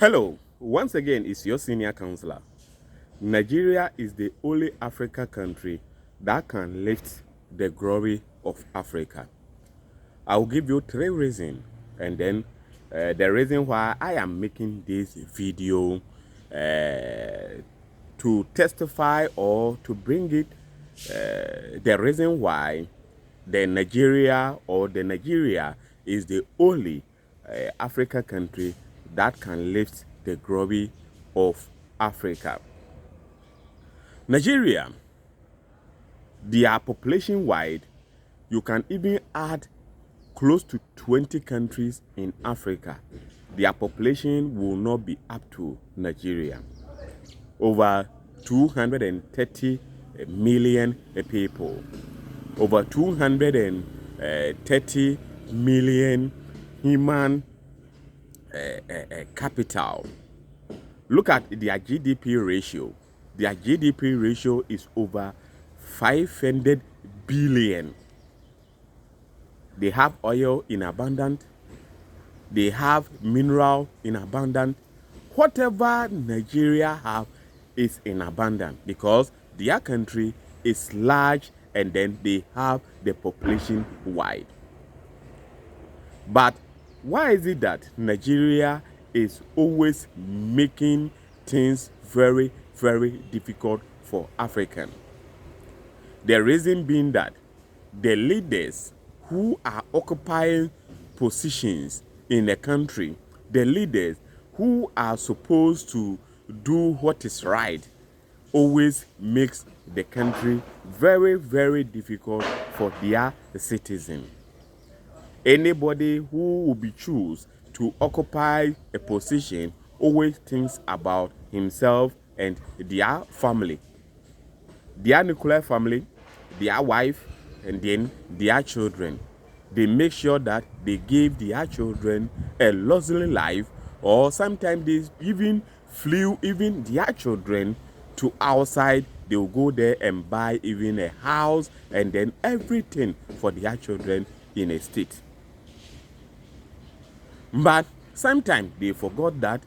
Hello, once again, it's your senior counselor. Nigeria is the only Africa country that can lift the glory of Africa. I will give you three reasons, and then the reason why I am making this video to testify or to bring it, the reason why the Nigeria is the only Africa country that can lift the glory of Africa. Nigeria, their population wide, you can even add close to 20 countries in Africa. Their population will not be up to Nigeria. Over 230 million people. Over 230 million human capital. Look at their GDP ratio. Their GDP ratio is over 500 billion. They have oil in abundance. They have mineral in abundance. Whatever Nigeria have is in abundance because their country is large and then they have the population wide. But why is it that Nigeria is always making things very, very difficult for Africans? The reason being that the leaders who are occupying positions in the country, the leaders who are supposed to do what is right, always makes the country very, very difficult for their citizens. Anybody who will be choose to occupy a position always thinks about himself and their family, their nuclear family, their wife, and then their children. They make sure that they give their children a luxury life, or sometimes they even flew even their children to outside. They will go there and buy even a house and then everything for their children in a state. But sometimes they forgot that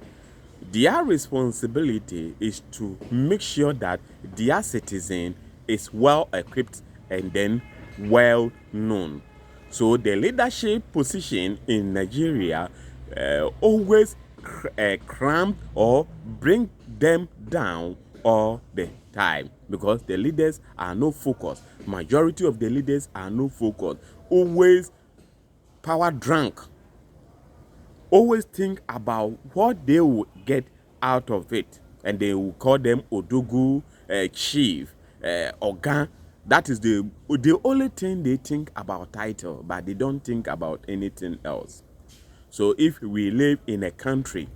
their responsibility is to make sure that their citizen is well equipped and then well known. So the leadership position in Nigeria always cramp or bring them down all the time because the leaders are no focus. Majority of the leaders are no focus. Always power drunk. Always think about what they will get out of it, and they will call them Odugu, Chief, Oga. That is the only thing they think about title, but they don't think about anything else. So if we live in a country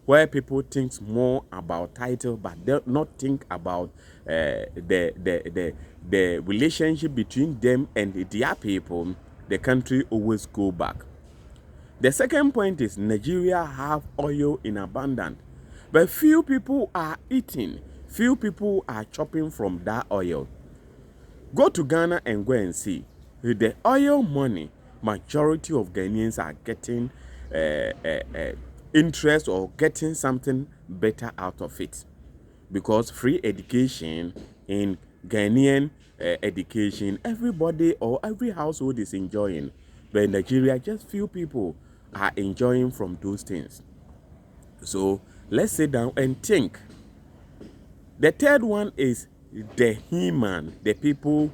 where people think more about title, but they not think about the relationship between them and their people, the country always go back. The second point is Nigeria have oil in abundance, but few people are eating, few people are chopping from that oil. Go to Ghana and go and see. The oil money, majority of Ghanaians are getting interest or getting something better out of it. Because free education in Ghanaian education, everybody or every household is enjoying. But in Nigeria, just few people are enjoying from those things. So let's sit down and think. The third one is the human, the people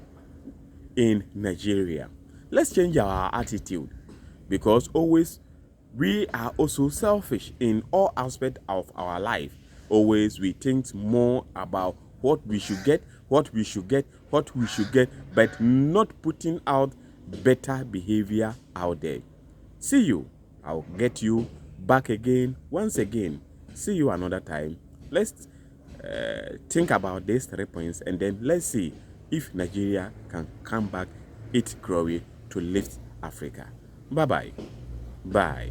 in Nigeria. Let's change our attitude because always we are also selfish in all aspects of our life. Always we think more about what we should get, what we should get, what we should get, but not putting out better behavior out there. See you. I'll get you back again, once again. See you another time. Let's think about these 3 points and then let's see if Nigeria can come back its glory to lift Africa. Bye-bye. Bye.